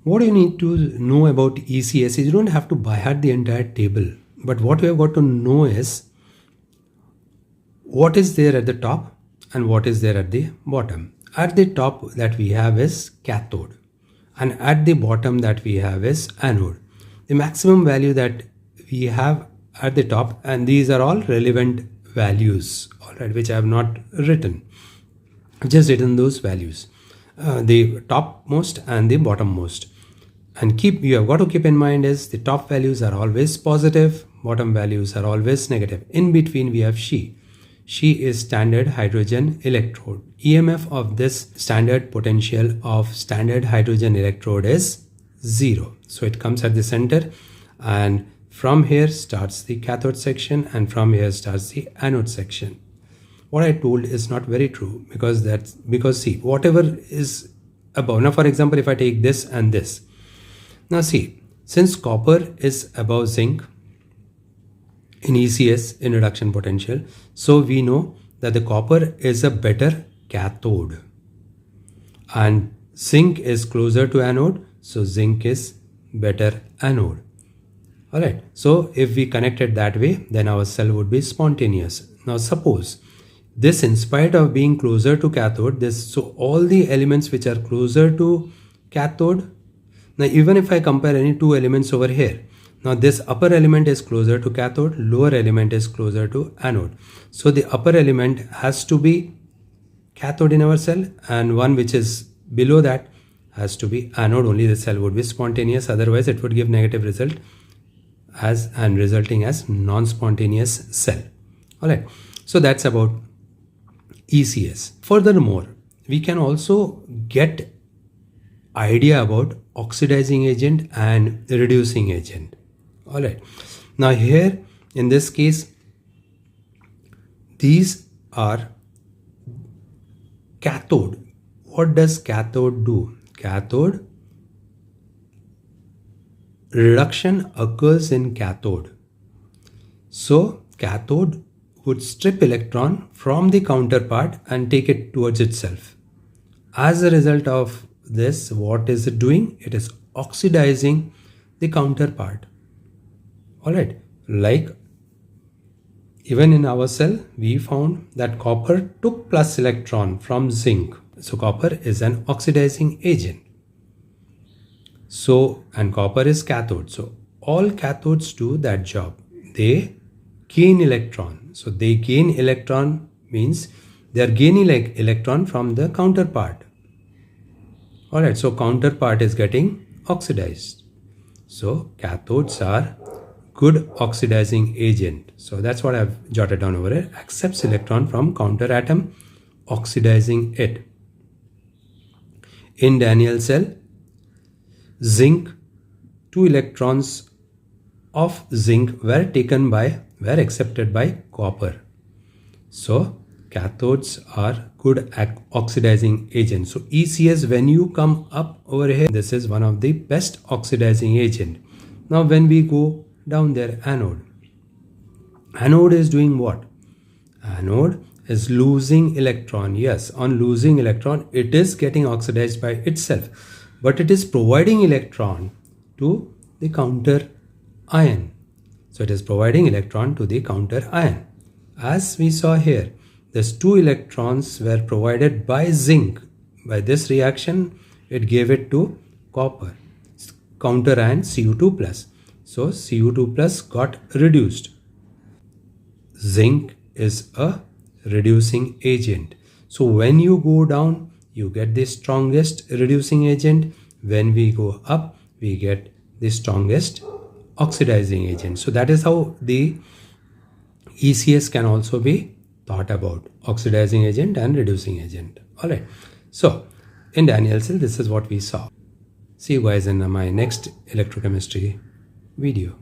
What you need to know about ECS is you don't have to by heart the entire table, but what we have got to know is what is there at the top and what is there at the bottom. At the top that we have is cathode, and at the bottom that we have is anode. The maximum value that we have at the top, and these are all relevant values, all right, which I have not written. I've just written those values, the topmost and the bottommost. And you have got to keep in mind is the top values are always positive, bottom values are always negative. In between we have She. She is standard hydrogen electrode. EMF of this standard potential of standard hydrogen electrode is 0. So it comes at the center, and from here starts the cathode section, and from here starts the anode section. What I told is not very true, because see, whatever is above. Now for example, if I take this and this. Now see, since copper is above zinc in ECS, in reduction potential, so we know that the copper is a better cathode and zinc is closer to anode, so zinc is better anode. Alright, so if we connect it that way, then our cell would be spontaneous. Now suppose this, in spite of being closer to cathode, so all the elements which are closer to cathode. Now even if I compare any two elements over here, now this upper element is closer to cathode, lower element is closer to anode. So the upper element has to be cathode in our cell, and one which is below that has to be anode. Only the cell would be spontaneous, otherwise it would give negative result and resulting as non-spontaneous cell. Alright, so that's about ECS. Furthermore, we can also get idea about oxidizing agent and reducing agent. Alright, now here in this case, these are cathode. What does cathode do? Cathode reduction occurs in cathode. So cathode would strip electron from the counterpart and take it towards itself. As a result of this, what is it doing? It is oxidizing the counterpart. Alright, like even in our cell, we found that copper took plus electron from zinc. So copper is an oxidizing agent. So, and copper is cathode. So all cathodes do that job. They gain electron. So they gain electron means they are gaining like electron from the counterpart. Alright, so counterpart is getting oxidized. So cathodes are good oxidizing agent. So that's what I've jotted down over here. Accepts electron from counter atom, oxidizing it. In Daniell cell, zinc, 2 electrons of zinc were accepted by copper. So cathodes are good oxidizing agents. So ECS, when you come up over here, this is one of the best oxidizing agent. Now when we go down there, anode is doing what? Anode is losing electron. Yes, on losing electron, it is getting oxidized by itself, but it is providing electron to the counter ion. So it is providing electron to the counter ion. As we saw here, these 2 electrons were provided by zinc. By this reaction, it gave it to copper, counter ion Cu2 plus. So Cu2 plus got reduced. Zinc is a reducing agent. So when you go down, you get the strongest reducing agent. When we go up, we get the strongest oxidizing agent. So that is how the ECS can also be thought about: oxidizing agent and reducing agent. Alright, so in Daniell cell, this is what we saw. See you guys in my next electrochemistry video.